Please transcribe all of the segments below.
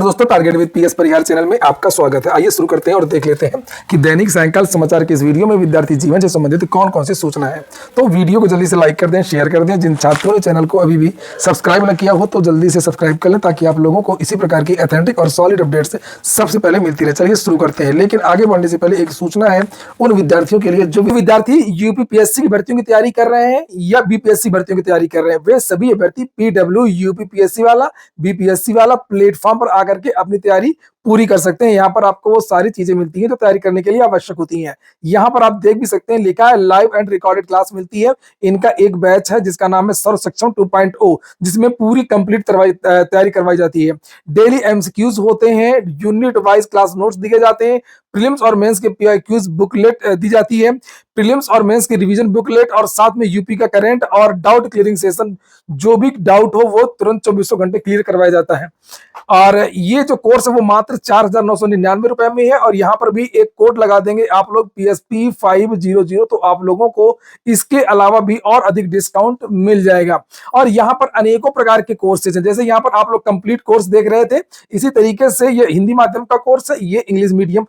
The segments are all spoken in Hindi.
दोस्तों, target with PS Parihar channel में आपका स्वागत है। आइए शुरू करते हैं और देख लेते हैं कि दैनिक सायंकाल समाचार के इस वीडियो में विद्यार्थी जीवन से संबंधित कौन कौन सी सूचना है। तो वीडियो को जल्दी से लाइक कर दें, शेयर कर दें। जिन छात्रों ने चैनल को अभी भी सब्सक्राइब न किया हो तो जल्दी से सब्सक्राइब कर लें, ताकि आप लोगों को इसी प्रकार की ऑथेंटिक और सॉलिड अपडेट्स सबसे पहले मिलती रहे। चलिए शुरू करते हैं, लेकिन आगे बढ़ने से पहले एक सूचना है उन विद्यार्थियों के लिए जो विद्यार्थी यूपीपीएससी की भर्तियों की तैयारी कर रहे हैं या बीपीएससी भर्तियों की तैयारी कर रहे हैं। वे सभी अभ्यर्थी पीडब्ल्यू यूपीपीएससी वाला, बीपीएससी वाला प्लेटफॉर्म पर आकर के अपनी तैयारी पूरी कर सकते हैं। यहाँ पर आपको वो सारी चीजें मिलती हैं जो तैयारी करने के लिए आवश्यक होती हैं। यहाँ पर आप देख भी सकते हैं, लिखा है लाइव एंड रिकॉर्डेड क्लास मिलती है। इनका एक बैच है जिसका नाम है सर्व सक्षम 2.0, जिसमें पूरी कंप्लीट तैयारी करवाई जाती है। डेली एमसीक्यूज होते हैं, यूनिट वाइज क्लास नोट्स दिए जाते हैं, प्रीलिम्स और मेंस के पीआईक्यूज बुकलेट दी जाती है, प्रीलिम्स और मेंस की रिवीजन बुकलेट, और साथ में यूपी का करंट और डाउट क्लियरिंग सेशन, जो भी डाउट हो वो तुरंत 24 घंटे क्लियर करवाया जाता है। और ये जो कोर्स है वो मात्र 4,999 रुपए में है। और यहाँ पर भी एक कोड लगा देंगे आप लोग PSP 500, तो आप लोगों को इसके अलावा भी और अधिक डिस्काउंट मिल जाएगा। और यहाँ पर अनेकों प्रकार के कोर्सेज हैं, जैसे यहाँ पर आप लोग कंप्लीट कोर्स देख रहे थे, इसी तरीके से ये हिंदी माध्यम का कोर्स है, ये इंग्लिश मीडियम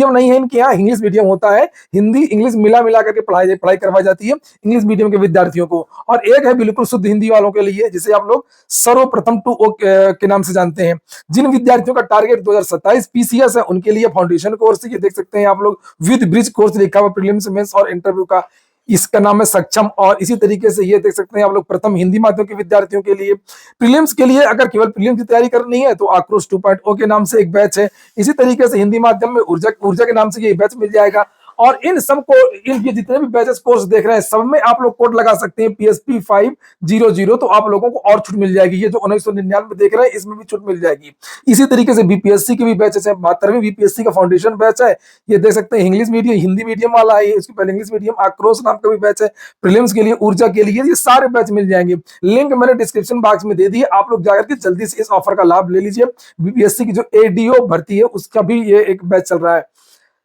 नहीं है इनके यहाँ, इंग्लिश मीडियम होता है। हिंदी इंग्लिश मिला करके पढ़ाई करवाई जाती है इंग्लिश मीडियम के विद्यार्थियों को। और एक है बिल्कुल शुद्ध हिंदी वालों के लिए, जिसे आप लोग सर्वप्रथम 2 के नाम से जानते हैं। जिन विद्यार्थियों का टारगेट 2027 पीसीएस है, उनके लिए फाउंडेशन कोर्स, ये देख सकते हैं आप लोग, विद ब्रिज कोर्स लिखा हुआ प्रीलिम्स मेंस और इंटरव्यू का, इसका नाम है सक्षम। और इसी तरीके से ये देख सकते हैं आप लोग प्रथम हिंदी माध्यम के विद्यार्थियों के लिए, प्रीलिम्स के लिए अगर केवल प्रीलिम्स की तैयारी करनी है तो आक्रोश 2.0 के नाम से एक बैच है। इसी तरीके से हिंदी माध्यम में ऊर्जा के नाम से ये बैच मिल जाएगा। और इन सबको, ये जितने भी बैचेस कोर्स देख रहे हैं, सब में आप लोग कोड लगा सकते हैं PSP 500, तो आप लोगों को और छूट मिल जाएगी। ये जो 1999 देख रहे हैं, इसमें भी छूट मिल जाएगी। इसी तरीके से बीपीएससी के भी बैचेस है, 72वीं बीपीएससी का फाउंडेशन बैच है, ये देख सकते हैं इंग्लिश मीडियम हिंदी मीडियम वाला है, इसके पहले इंग्लिश मीडियम आक्रोश नाम का भी बैच है, प्रीलिम्स के लिए, ऊर्जा के लिए, ये सारे बैच मिल जाएंगे। लिंक मैंने डिस्क्रिप्शन बॉक्स में दे दी है, आप लोग जाकर के जल्दी से इस ऑफर का लाभ ले लीजिए। बीपीएससी की जो एडीओ भर्ती है उसका भी ये एक बैच चल रहा है।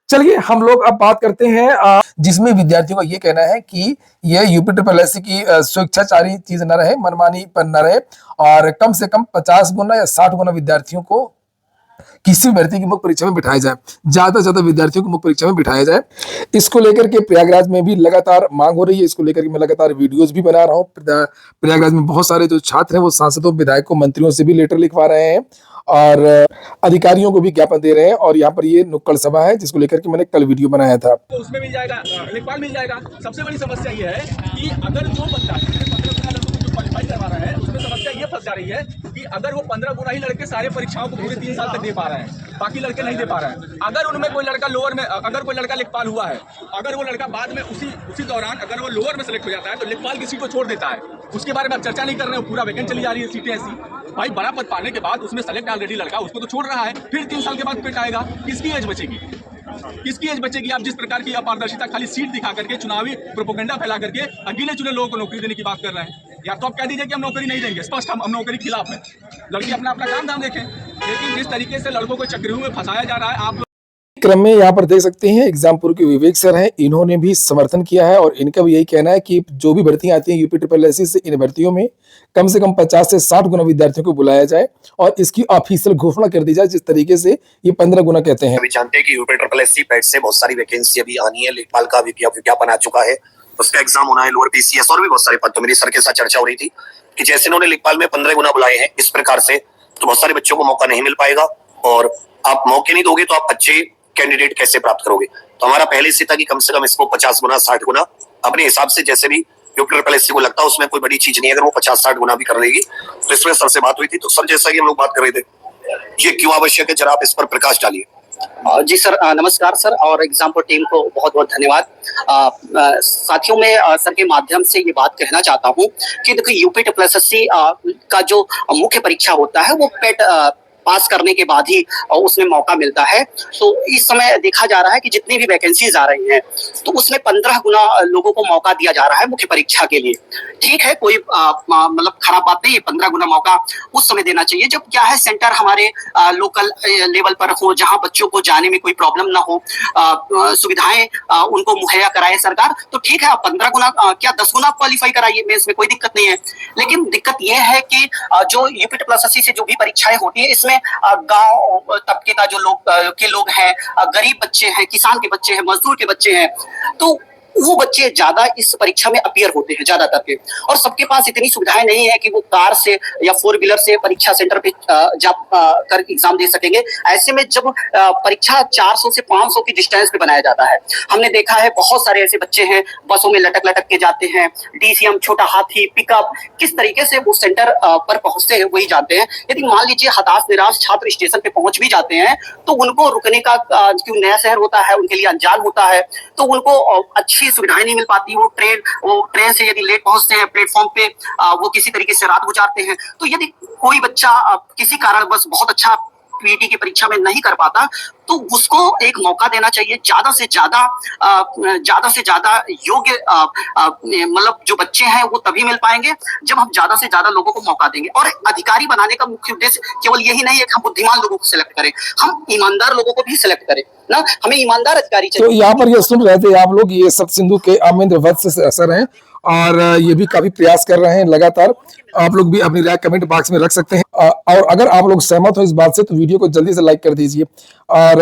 चलिए हम लोग अब बात करते हैं, जिसमें विद्यार्थियों का ये कहना है कि ये यूपीपीएससी की स्वेच्छाचारी चीज न रहे, मनमानी पर न रहे, और कम से कम 50 गुना या 60 गुना विद्यार्थियों को किसी भी भर्ती की मुख्य परीक्षा में बिठाया जाए, ज्यादा से ज्यादा विद्यार्थियों को मुख्य परीक्षा में बिठाया जाए। इसको लेकर के प्रयागराज में भी लगातार मांग हो रही है। इसको लेकर के मैं लगातार वीडियोस भी बना रहा हूँ। प्रयागराज में बहुत सारे जो छात्र हैं वो सांसदों, विधायकों, मंत्रियों से भी लेटर लिखवा रहे हैं और अधिकारियों को भी ज्ञापन दे रहे हैं। और यहाँ पर ये नुक्कड़ सभा है जिसको लेकर के मैंने कल वीडियो बनाया था। तो उसमें मिल जाएगा, लेखपाल मिल जाएगा। सबसे बड़ी समस्या ये है कि अगर जो बच्चा क्वालिफाई करवा रहा है, उसमें समस्या ये फंस जा रही है कि अगर वो 15 गुना ही लड़के सारे परीक्षाओं को पूरे 3 साल तक दे पा रहे हैं, बाकी लड़के नहीं दे पा रहे हैं। अगर उनमें कोई लड़का लोअर में, अगर कोई लड़का लेखपाल हुआ है, अगर वो लड़का बाद में उसी दौरान अगर वो लोअर में सेलेक्ट हो जाता है, तो लेखपाल की सीट को छोड़ देता है। उसके बारे में आप चर्चा नहीं कर रहे हो, पूरा वैकेंट चली जा रही है सीटें ऐसी। भाई बड़ा पद पाने के बाद उसमें सेलेक्ट ऑलरेडी लड़का, उसको तो छोड़ रहा है, फिर 3 साल के बाद फिट आएगा। किसकी एज बचेगी? किसकी एज बचेगी? आप जिस प्रकार की अपारदर्शिता, खाली सीट दिखा करके, चुनावी प्रोपेगेंडा फैला करके अकेले चुने लोगों को नौकरी देने की बात कर रहे हैं। या तो आप कह दीजिए कि हम नौकरी नहीं देंगे, स्पष्ट हम नौकरी के खिलाफ है। लड़की अपना काम धाम देखें, लेकिन जिस तरीके से लड़कों को चक्रव्यूह में फंसाया जा रहा है, आप क्रम में यहाँ पर देख सकते हैं एग्जामपुर के विवेक सर हैं, इन्होंने भी समर्थन किया है। और इनका भी यही कहना है कि जो भी भर्तियां आती हैं यूपीपीएससी से, इन भर्तियों में कम से कम 50 से 60 गुना विद्यार्थियों को बुलाया जाए और इसकी ऑफिशियल घोषणा कर दी जाए, जिस तरीके से ये 15 गुना कहते हैं। अभी जानते हैं कि यूपीपीएससी पैट से बहुत सारी वैकेंसी अभी आनी है। लेखपाल का विज्ञापन आ चुका है, उसका एग्जाम होना है, लोअर पीसीएस और भी बहुत सारे पद। तो मेरी सर के साथ चर्चा हो रही थी कि जैसे इन्होंने लेखपाल में 15 गुना बुलाए हैं, इस प्रकार से तो बहुत सारे बच्चों को मौका नहीं मिल पाएगा। और आप मौके नहीं दोगे तो आप अच्छे कैंडिडेट कैसे प्राप्त करोगे? तो हमारा पहले से था कि कम से कम इसको 50 गुना 60 गुना अपने हिसाब से, जैसे भी यूपीपीएससी को लगता है उसमें कोई बड़ी चीज नहीं है, अगर वो 50-60 गुना भी कर लेगी। तो इसमें सर से बात हुई थी, तो सर जैसा कि हम लोग बात कर रहे थे, ये क्यों आवश्यक है, जरा आप इस पर प्रकाश डालिए। जी सर, नमस्कार सर, और एग्जाम्पल टीम को बहुत बहुत धन्यवाद। साथियों, मैं सर के माध्यम से ये बात कहना चाहता हूँ कि देखिए यूपीपीएससी का जो मुख्य परीक्षा होता है वो पेट पास करने के बाद ही उसमें मौका मिलता है। तो इस समय देखा जा रहा है कि जितनी भी वैकेंसीज आ रही हैं, तो उसमें 15 गुना लोगों को मौका दिया जा रहा है मुख्य परीक्षा के लिए। ठीक है, कोई मतलब खराब बात नहीं है, 15 गुना मौका उस समय देना चाहिए जब क्या है सेंटर हमारे लोकल लेवल पर हो, जहां बच्चों को जाने में कोई प्रॉब्लम ना हो, सुविधाएं उनको मुहैया कराए सरकार। तो ठीक है, आप 15 गुना क्या 10 गुना क्वालिफाई कराइए, में इसमें कोई दिक्कत नहीं है। लेकिन दिक्कत यह है कि जो यूपीपीएससी से जो भी परीक्षाएं होती है, इसमें गांव तबके का जो लोग हैं, गरीब बच्चे हैं, किसान के बच्चे हैं, मजदूर के बच्चे हैं, तो वो बच्चे ज्यादा इस परीक्षा में अपीयर होते हैं ज्यादातर के। और सबके पास इतनी सुविधाएं नहीं है कि वो कार से या 4 व्हीलर से परीक्षा सेंटर पे जा कर एग्जाम दे सकेंगे। ऐसे में जब परीक्षा 400 से 500 की डिस्टेंस पे बनाया जाता है, हमने देखा है बहुत सारे ऐसे बच्चे हैं बसों में लटक लटक के जाते हैं। डीसीएम, छोटा हाथी, पिकअप, किस तरीके से वो सेंटर पर पहुंचते हैं वही जानते हैं। यदि मान लीजिए हताश निराश छात्र स्टेशन पे पहुंच भी जाते हैं तो उनको रुकने का, क्यों नया शहर होता है, उनके लिए अनजान होता है, तो उनको अच्छी सुविधाएं नहीं मिल पाती। वो ट्रेन से यदि लेट पहुंचते हैं प्लेटफॉर्म पे, वो किसी तरीके से रात गुजारते हैं। तो यदि कोई बच्चा किसी कारण बस बहुत अच्छा पीटी की परीक्षा में नहीं कर पाता तो उसको एक मौका देना चाहिए। ज्यादा से ज्यादा योग्य मतलब जो बच्चे हैं वो तभी मिल पाएंगे जब हम ज्यादा से ज्यादा लोगों को मौका देंगे। और अधिकारी बनाने का मुख्य उद्देश्य केवल यही नहीं है कि हम बुद्धिमान लोगों को सिलेक्ट करें, हम ईमानदार लोगों को भी सिलेक्ट करें ना। हमें ईमानदार अधिकारी चाहिए। तो यहाँ पर ये सुन रहे थे आप लोग, ये सतसिंधु के अमरेंद्र वत्स से असर हैं और ये भी काफी प्रयास कर रहे हैं लगातार। आप लोग भी अपनी राय कमेंट बॉक्स में रख सकते हैं और अगर आप लोग सहमत हो इस बात से तो वीडियो को जल्दी से लाइक कर दीजिए। और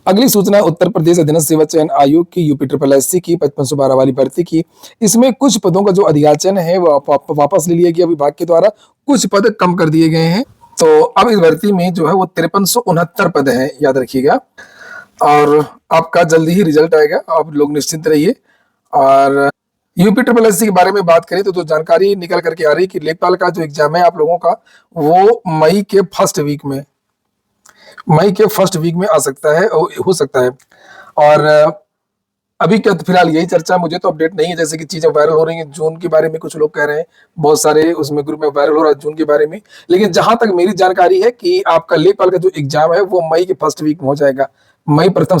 अगली सूचना है उत्तर प्रदेश अधीनस्थ सेवा चयन आयोग की UPSSC की 5512 वाली भर्ती की। इसमें कुछ पदों का जो अधियाचन है वो वापस ले लिया गया विभाग के द्वारा, कुछ पद कम कर दिए गए हैं। तो अब इस भर्ती में जो है वो 5369 पद हैं, याद रखिएगा। और आपका जल्दी ही रिजल्ट आएगा, आप लोग निश्चिंत रहिए। और UPSSC के बारे में बात करें तो जो जानकारी निकल करके आ रही है कि लेखपाल का जो एग्जाम है आप लोगों का वो मई के फर्स्ट वीक में आ सकता है, हो सकता है। और अभी क्या फिलहाल यही चर्चा, मुझे तो अपडेट नहीं है। जैसे कि चीजें वायरल हो रही हैं जून के बारे में, कुछ लोग कह रहे हैं, बहुत सारे उसमें ग्रुप में वायरल हो रहा है जून के बारे में। लेकिन जहां तक मेरी जानकारी है कि आपका लेखपाल का जो एग्जाम है वो मई के फर्स्ट वीक में हो जाएगा, मई प्रथम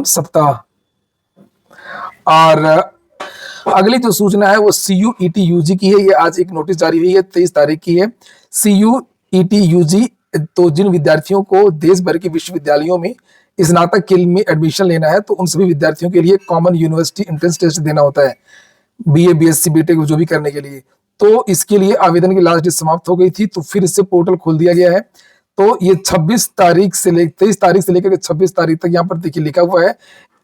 सप्ताह। और अगली जो सूचना है वो CUET UG की है। ये आज एक नोटिस जारी हुई है, 23 तारीख की है। CUET UG, तो जिन विद्यार्थियों को देश भर के विश्वविद्यालयों में स्नातक के लिए एडमिशन लेना है तो उन सभी विद्यार्थियों के लिए कॉमन यूनिवर्सिटी एंट्रेंस टेस्ट देना होता है, BA BSc BTech जो भी करने के लिए। तो इसके लिए आवेदन की लास्ट डेट समाप्त हो गई थी, तो फिर इससे पोर्टल खोल दिया गया है। तो ये 23 तारीख से लेकर 26 तारीख तक यहाँ पर देखिए लिखा हुआ है,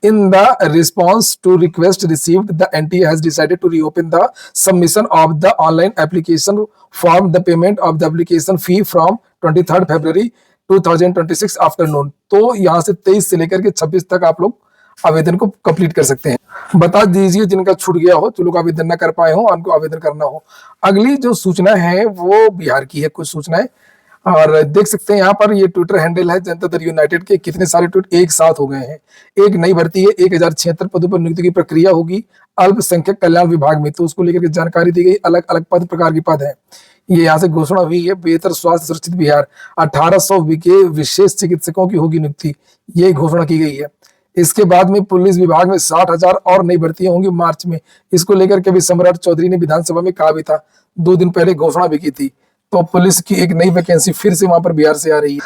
in the response to request received, the NTA has decided to reopen the submission of the online application form, the payment of the application fee from 23rd February 2026 afternoon। तो यहाँ से 23 से लेकर के 26 तक आप लोग आवेदन को कंप्लीट कर सकते हैं। बता दीजिए जिनका छूट गया हो, जो लोग आवेदन न कर पाए हो, उनको आवेदन करना हो। अगली जो सूचना है वो बिहार की है, कुछ सूचनाएं। और देख सकते हैं यहाँ पर ये ट्विटर हैंडल है जनता दल यूनाइटेड के, कितने सारे ट्वीट एक साथ हो गए हैं। एक नई भर्ती है, 1076 पदों पर नियुक्ति की प्रक्रिया होगी अल्पसंख्यक कल्याण विभाग में, तो उसको लेकर के जानकारी दी गई। अलग अलग पद प्रकार के पद है, ये यहाँ से घोषणा हुई है। बेहतर स्वास्थ्य सुरक्षित बिहार, 1800 के विशेष चिकित्सकों की होगी नियुक्ति, ये घोषणा की गई है। इसके बाद में पुलिस विभाग में 60,000 और नई भर्तियां होंगी मार्च में। इसको लेकर के भी सम्राट चौधरी ने विधानसभा में कहा भी था, 2 दिन पहले घोषणा भी की थी। तो पुलिस की एक नई वैकेंसी फिर से वहां पर बिहार से आ रही है।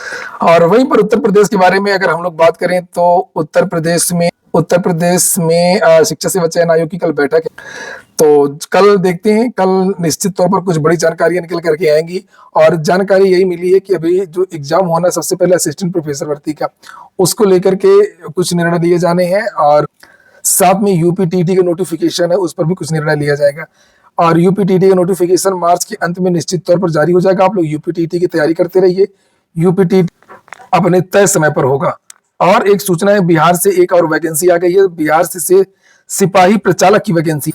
और वहीं पर उत्तर प्रदेश के बारे में अगर हम लोग बात करें तो उत्तर प्रदेश में शिक्षा सेवा चयन आयोग की कल बैठक है। तो कल देखते हैं, कल निश्चित तौर पर कुछ बड़ी जानकारियां निकल करके आएंगी। और जानकारी यही मिली है कि अभी जो एग्जाम होना है सबसे पहले असिस्टेंट प्रोफेसर भर्ती का, उसको लेकर के कुछ निर्णय लिए जाने हैं। और साथ में UPTT का नोटिफिकेशन है, उस पर भी कुछ निर्णय लिया जाएगा। और UPTT का नोटिफिकेशन मार्च के अंत में निश्चित तौर पर जारी हो जाएगा। आप लोग UPTT की तैयारी करते रहिए, UPTT अपने तय समय पर होगा। और एक सूचना है, बिहार से एक और वैकेंसी आ गई है, बिहार से सिपाही प्रचालक की वैकेंसी।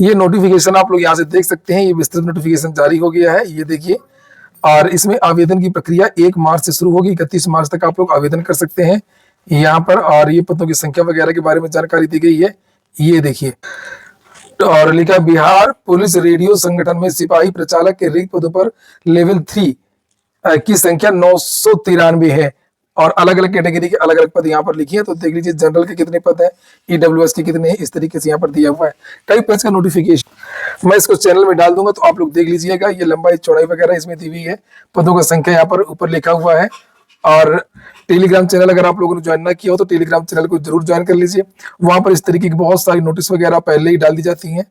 ये नोटिफिकेशन आप लोग यहाँ से देख सकते हैं, ये विस्तृत नोटिफिकेशन जारी हो गया है, ये देखिए। और इसमें आवेदन की प्रक्रिया 1 मार्च से शुरू होगी, 31 मार्च तक आप लोग आवेदन कर सकते हैं यहाँ पर। और ये पदों की संख्या वगैरह के बारे में जानकारी दी गई है, ये देखिए। और लिखा बिहार पुलिस रेडियो संगठन में सिपाही प्रचालक के रिक्त पदों पर लेवल 3 की संख्या 993 है। और अलग अलग कैटेगरी के अलग अलग पद यहाँ पर लिखी है, तो देख लीजिए जनरल के कितने पद है, EWS के कितने हैं, इस तरीके से यहाँ पर दिया हुआ है। कई पद का नोटिफिकेशन मैं इसको चैनल में डाल दूंगा, तो आप लोग देख लीजिएगा। ये लंबाई चौड़ाई वगैरह इसमें दी हुई है, पदों का संख्या यहाँ पर ऊपर लिखा हुआ है। और टेलीग्राम चैनल अगर आप लोगों ने ज्वाइन ना किया हो तो टेलीग्राम चैनल को जरूर ज्वाइन कर लीजिए, वहां पर इस तरीके की बहुत सारी नोटिस वगैरह पहले ही डाल दी जाती हैं।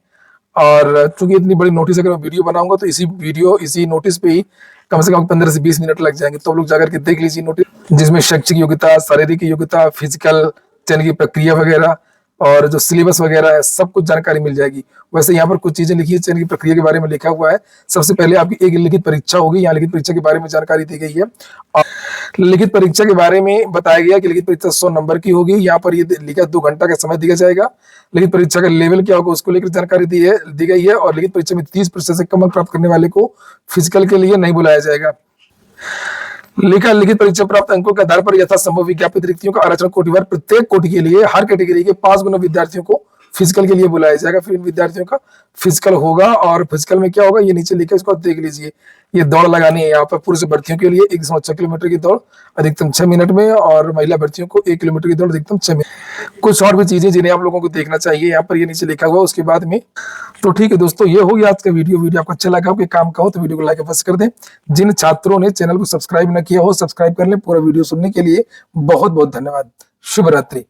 और चूंकि इतनी बड़ी नोटिस अगर मैं वीडियो बनाऊंगा तो इसी नोटिस पे ही कम से कम 15 से 20 मिनट लग जाएंगे। तो आप लोग जाकर के देख लीजिए नोटिस, जिसमें शैक्षिक योग्यता, शारीरिक योग्यता, फिजिकल चयन की प्रक्रिया वगैरह और जो सिलेबस वगैरह है सब कुछ जानकारी मिल जाएगी। वैसे यहाँ पर कुछ चीजें लिखी है, चयन की प्रक्रिया के बारे में लिखा हुआ है। सबसे पहले आपकी एक लिखित परीक्षा होगी, यहाँ लिखित परीक्षा के बारे में जानकारी दी गई है। और लिखित परीक्षा के बारे में बताया गया कि लिखित परीक्षा 100 नंबर की होगी। यहाँ पर ये लिखा 2 घंटा का समय दिया जाएगा। लिखित परीक्षा का लेवल क्या होगा उसको लेकर जानकारी दी गई है। और लिखित परीक्षा में 30% से कम अंक प्राप्त करने वाले को फिजिकल के लिए नहीं बुलाया जाएगा। लिखित परीक्षा प्राप्त अंकों के आधार पर यथासंभव विज्ञापित रिक्तियों का आरक्षण कोटिवार प्रत्येक कोटि के लिए हर कैटेगरी के 5 गुना विद्यार्थियों को फिजिकल के लिए बुलाया जाएगा। फिर इन विद्यार्थियों का फिजिकल होगा और फिजिकल में क्या होगा ये नीचे लिखा है, इसको देख लीजिए। ये दौड़ लगानी है यहाँ पर पुरुष भर्तियों के लिए 106 किलोमीटर की दौड़ अधिकतम 6 मिनट में, और महिला भर्तियों को 1 किलोमीटर की दौड़ अधिकतम 6 मिनट। कुछ और भी चीजें जिन्हें आप लोगों को देखना चाहिए यहाँ पर ये नीचे लिखा हुआ उसके बाद में। तो ठीक है दोस्तों, ये हो गया आज का वीडियो आपको अच्छा लगा, आपके काम का हो तो वीडियो को लाइक अवश्य कर दें। जिन छात्रों ने चैनल को सब्सक्राइब न किया हो सब्सक्राइब कर लें। पूरा वीडियो सुनने के लिए बहुत बहुत धन्यवाद। शुभ रात्रि।